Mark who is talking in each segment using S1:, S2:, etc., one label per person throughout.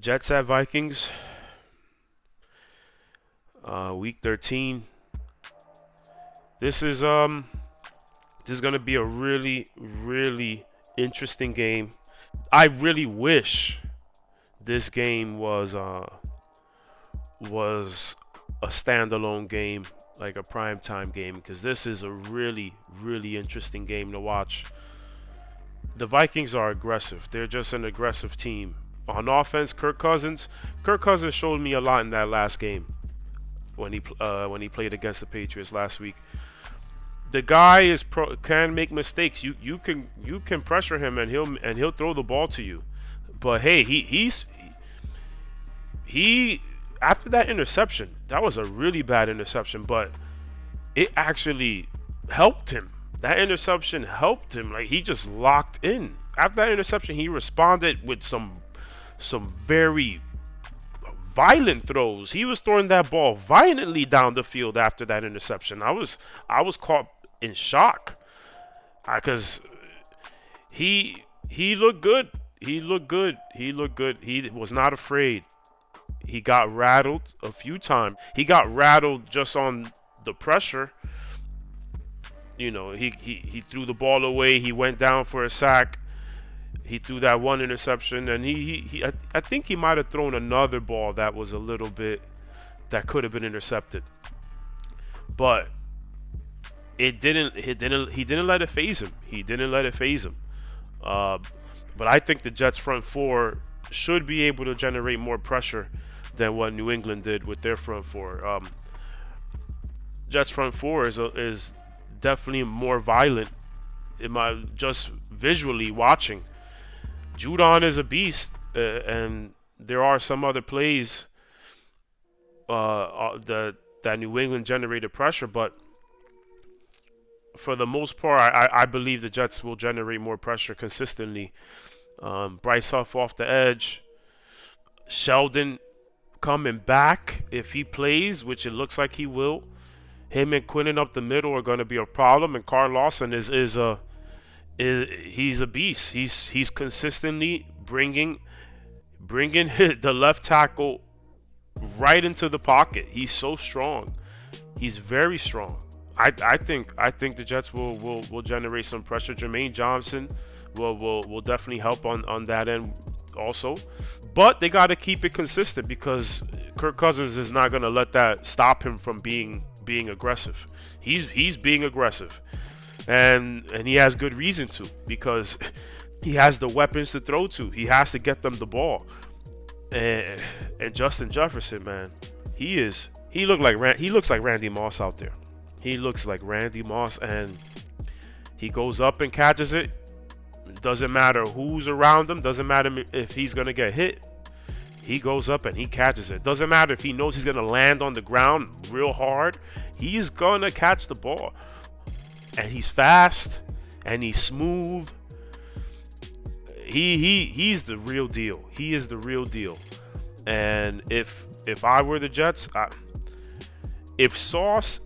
S1: Jets at Vikings, week 13. This is gonna be a really interesting game. I really wish this game was a standalone game, like a primetime game, because this is a really interesting game to watch. The Vikings are aggressive. They're just an aggressive team. On offense, Kirk Cousins showed me a lot in that last game when he played against the Patriots last week. The guy can make mistakes. You can pressure him and he'll throw the ball to you. But hey, he after that interception, that was a really bad interception, but it actually helped him. That interception helped him. Like, he just locked in. After that interception, he responded with some very violent throws. He was throwing that ball violently down the field after that interception. I was caught in shock because he looked good. He looked good. He looked good. He was not afraid. He got rattled a few times. He got rattled just on the pressure. He threw the ball away. He went down for a sack. He threw that one interception, and I think he might have thrown another ball that was a little bit that could have been intercepted, but it didn't. He didn't let it phase him. He didn't let it phase him. Uh, but I think the Jets front four should be able to generate more pressure than what New England did with their front four. Jets front four is definitely more violent. Just visually watching, Judon is a beast, and there are some other plays that New England generated pressure, but for the most part, I believe the Jets will generate more pressure consistently. Bryce Huff off the edge, Sheldon coming back if he plays, which it looks like he will. Him and Quinnen up the middle are going to be a problem, and Carl Lawson is he's a beast. He's consistently bringing the left tackle right into the pocket. He's so strong. He's very strong. I think the Jets will generate some pressure. Jermaine Johnson will definitely help on that end also. But they got to keep it consistent because Kirk Cousins is not going to let that stop him from being aggressive. He's being aggressive. And he has good reason to, because he has the weapons to throw to. He has to get them the ball. And Justin Jefferson, man, he looks like Randy Moss out there. He looks like Randy Moss, and he goes up and catches it. Doesn't matter who's around him. Doesn't matter if he's gonna get hit. He goes up and he catches it. Doesn't matter if he knows he's gonna land on the ground real hard. He's gonna catch the ball. And he's fast and he's smooth. He's the real deal. He is the real deal. And if I were the Jets, if Sauce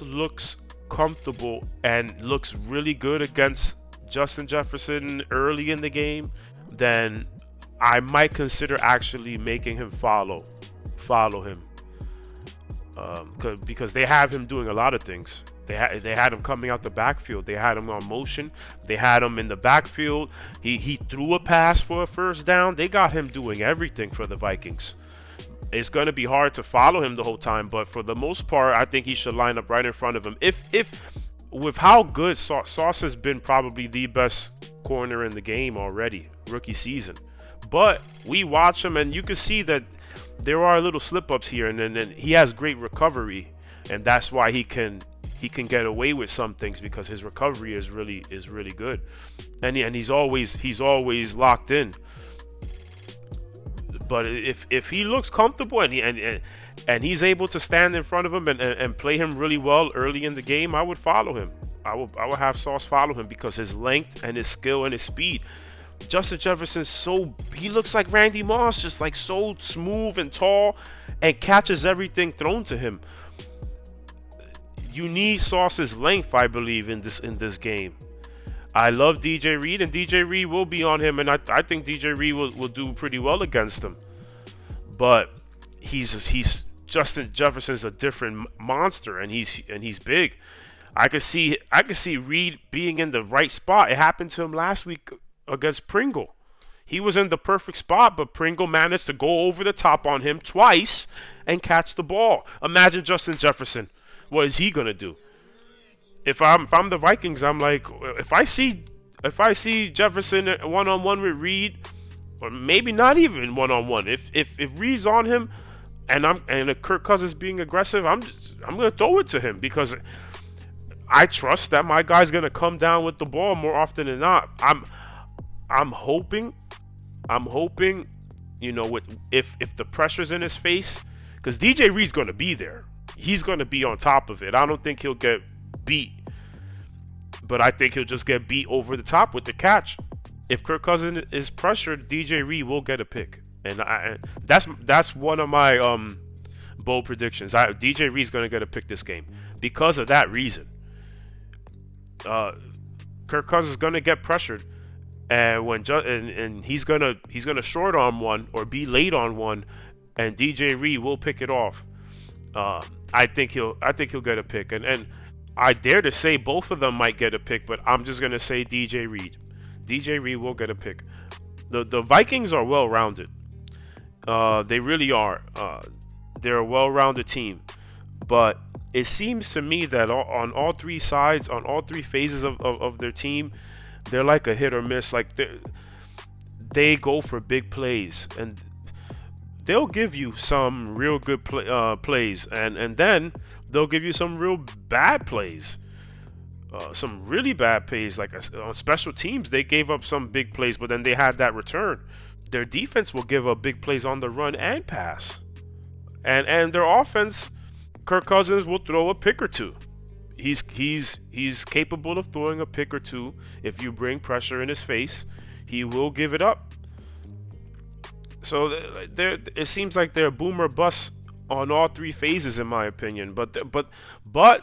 S1: looks comfortable and looks really good against Justin Jefferson early in the game, then I might consider actually making him follow him, because they have him doing a lot of things. They had him coming out the backfield. They had him on motion. They had him in the backfield. He threw a pass for a first down. They got him doing everything for the Vikings. It's going to be hard to follow him the whole time, but for the most part, I think he should line up right in front of him. If with how good Sauce has been, probably the best corner in the game already, rookie season. But we watch him, and you can see that there are little slip-ups here, and then he has great recovery, and that's why he can get away with some things, because his recovery is really good, and he's always locked in. But if he looks comfortable and he's able to stand in front of him and play him really well early in the game, I would follow him. I would have Sauce follow him because his length and his skill and his speed. Justin Jefferson, he looks like Randy Moss, just like so smooth and tall, and catches everything thrown to him. You need Sauce's length, I believe, in this game. I love DJ Reed, and DJ Reed will be on him, and I think DJ Reed will do pretty well against him. But he's Justin Jefferson's a different monster, and he's big. I could see Reed being in the right spot. It happened to him last week against Pringle. He was in the perfect spot, but Pringle managed to go over the top on him twice and catch the ball. Imagine Justin Jefferson. What is he gonna do? If I'm the Vikings, I'm like, if I see Jefferson one on one with Reed, or maybe not even one on one. If Reed's on him, and Kirk Cousins being aggressive, I'm gonna throw it to him because I trust that my guy's gonna come down with the ball more often than not. I'm hoping, with if the pressure's in his face, because DJ Reed's gonna be there. He's gonna be on top of it. I don't think he'll get beat, but I think he'll just get beat over the top with the catch. If Kirk Cousins is pressured, DJ Reed will get a pick, and that's one of my bold predictions. DJ Reed's gonna get a pick this game because of that reason. Kirk Cousins is gonna get pressured, and and he's gonna short on one or be late on one, and DJ Reed will pick it off. I think he'll get a pick, and I dare to say both of them might get a pick, but I'm just gonna say DJ Reed. DJ Reed will get a pick. The Vikings are well rounded. They really are. They're a well rounded team, but it seems to me that on all three sides, on all three phases of their team, they're like a hit or miss. Like they go for big plays, and they'll give you some real good plays, and then they'll give you some real bad plays. Some really bad plays, like on special teams, they gave up some big plays, but then they had that return. Their defense will give up big plays on the run and pass, and their offense, Kirk Cousins will throw a pick or two. He's capable of throwing a pick or two. If you bring pressure in his face, he will give it up. So it seems like they're boom or bust on all three phases, in my opinion. But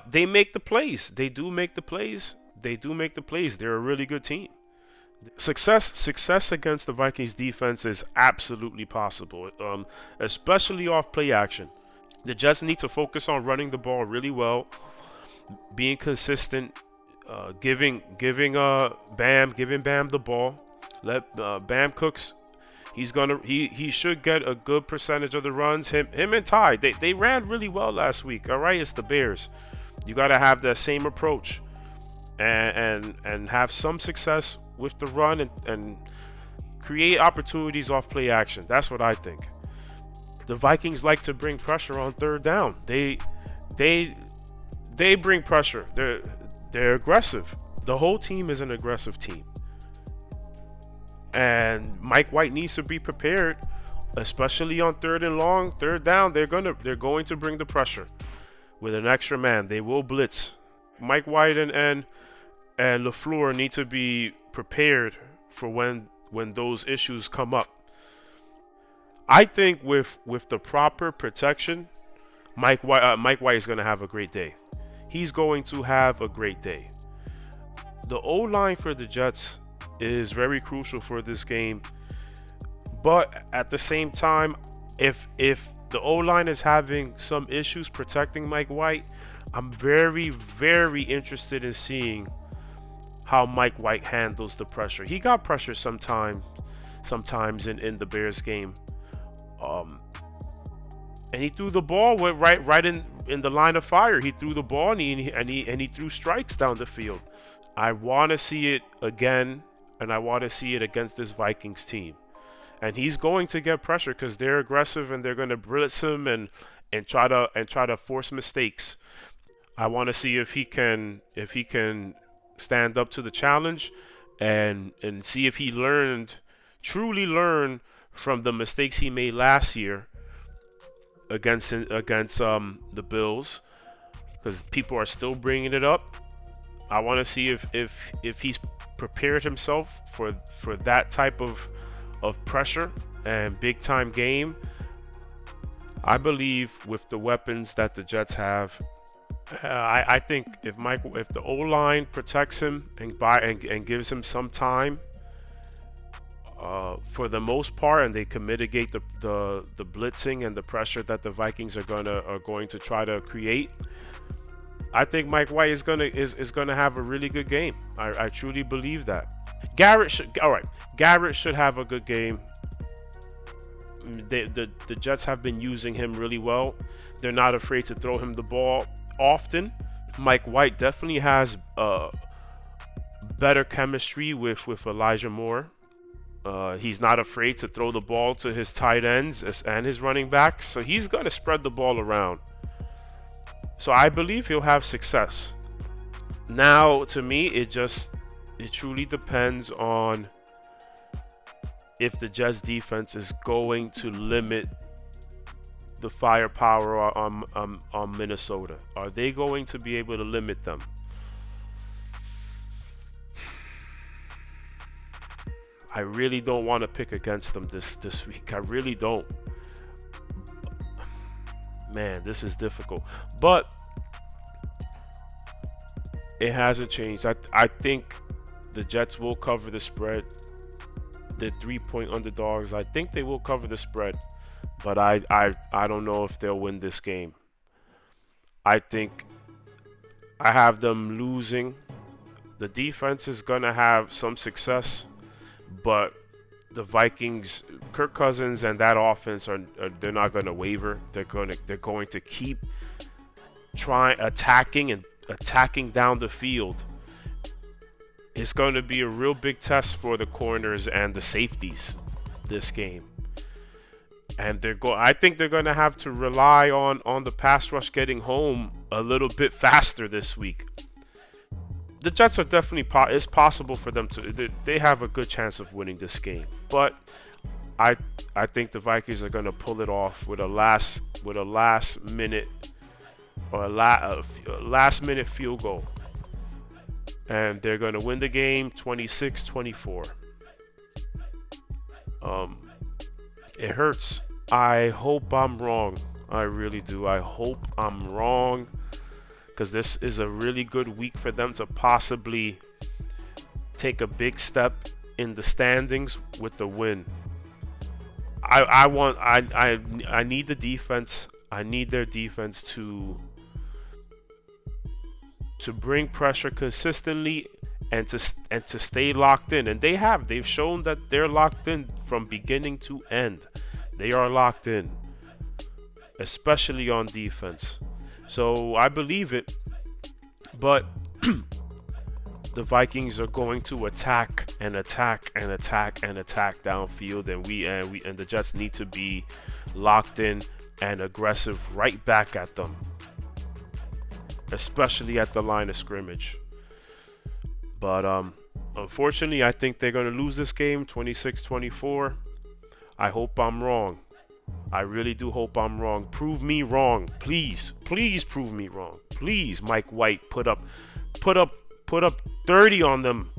S1: they make the plays. They do make the plays. They're a really good team. Success against the Vikings defense is absolutely possible, especially off play action. The Jets need to focus on running the ball really well, being consistent, giving Bam the ball. Let Bam cooks. He should get a good percentage of the runs. Him and Ty, they ran really well last week. All right, it's the Bears. You got to have that same approach, and have some success with the run and create opportunities off play action. That's what I think. The Vikings like to bring pressure on third down. They bring pressure. They're aggressive. The whole team is an aggressive team. And Mike White needs to be prepared, especially on third down. They're going to bring the pressure with an extra man. They will blitz. Mike White and LaFleur need to be prepared for when those issues come up. I think with the proper protection, Mike White is going to have a great day. He's going to have a great day. The O-line for the Jets is very crucial for this game, but at the same time, if the O-line is having some issues protecting Mike White, I'm very, very interested in seeing how Mike White handles the pressure. He got pressure sometimes in the Bears game, and he threw the ball right in the line of fire. He threw the ball and he threw strikes down the field. I want to see it again. And I want to see it against this Vikings team. And he's going to get pressure because they're aggressive and they're going to blitz him and try to force mistakes. I want to see if he can stand up to the challenge and see if he truly learned from the mistakes he made last year against the Bills, because people are still bringing it up. I want to see if he's prepared himself for that type of pressure and big time game. I believe with the weapons that the Jets have, I think if the O line protects him and gives him some time, for the most part, and they can mitigate the blitzing and the pressure that the Vikings are going to try to create. I think Mike White is gonna have a really good game. I truly believe that. Garrett should all right. Garrett should have a good game. The Jets have been using him really well. They're not afraid to throw him the ball often. Mike White definitely has better chemistry with Elijah Moore. He's not afraid to throw the ball to his tight ends and his running backs, so he's going to spread the ball around. So I believe he'll have success. Now, to me, it truly depends on if the Jets defense is going to limit the firepower on Minnesota. Are they going to be able to limit them? I really don't want to pick against them this week. I really don't. Man, this is difficult. But it hasn't changed. I think the Jets will cover the spread. The 3-point underdogs. I think they will cover the spread. But I don't know if they'll win this game. I think I have them losing. The defense is going to have some success, but the Vikings, Kirk Cousins and that offense they're not going to waver. They're going to keep trying attacking down the field. It's going to be a real big test for the corners and the safeties this game. And I think they're going to have to rely on the pass rush getting home a little bit faster this week. The Jets are definitely it's possible for them to. They have a good chance of winning this game, but I think the Vikings are going to pull it off with a last minute or a last minute field goal, and they're going to win the game 26-24. It hurts. I hope I'm wrong. I really do. I hope I'm wrong, because this is a really good week for them to possibly take a big step in the standings with the win. I need the defense. I need their defense to bring pressure consistently and to stay locked in. And they've shown that they're locked in from beginning to end. They are locked in, especially on defense. So I believe it, but the Vikings are going to attack and attack and attack and attack downfield, and the Jets need to be locked in and aggressive right back at them, especially at the line of scrimmage. But unfortunately, I think they're going to lose this game 26-24. I hope I'm wrong. I really do hope I'm wrong. Prove me wrong, please. Please prove me wrong. Please, Mike White, put up 30 on them.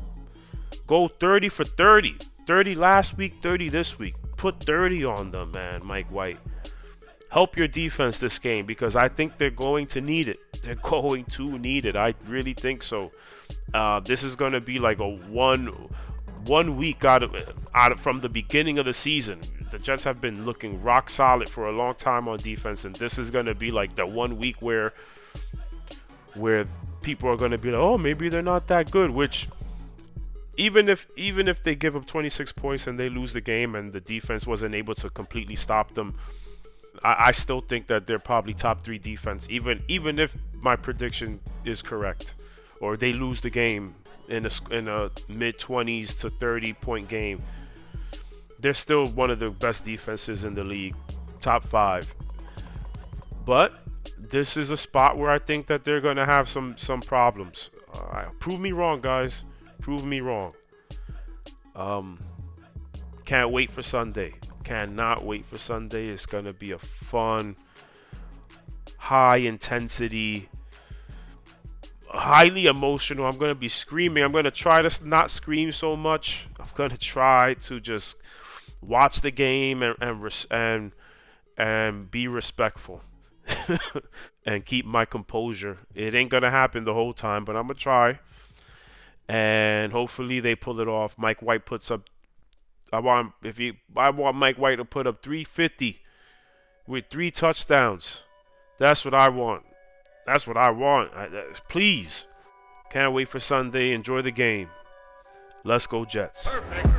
S1: Go 30 for 30. 30 last week, 30 this week. Put 30 on them, man, Mike White. Help your defense this game, because I think they're going to need it. They're going to need it. I really think so. This is going to be like a one week out of from the beginning of the season. The Jets have been looking rock solid for a long time on defense, and this is going to be like the 1 week where people are going to be like, oh, maybe they're not that good. Which even if they give up 26 points and they lose the game and the defense wasn't able to completely stop them, I still think that they're probably top 3 defense, even if my prediction is correct, or they lose the game in a mid-20s to 30-point game. They're still one of the best defenses in the league, top 5. But this is a spot where I think that they're going to have some problems. Prove me wrong, guys. Prove me wrong. Can't wait for Sunday. Cannot wait for Sunday. It's going to be a fun, high-intensity, highly emotional. I'm going to be screaming. I'm going to try to not scream so much. I'm going to try to just watch the game and be respectful. and keep my composure. It ain't gonna happen the whole time, but I'm gonna try. And hopefully they pull it off. Mike White puts up. I want Mike White to put up 350 with 3 touchdowns. That's what I want. That's what I want. Please. Can't wait for Sunday. Enjoy the game. Let's go Jets.
S2: Perfect.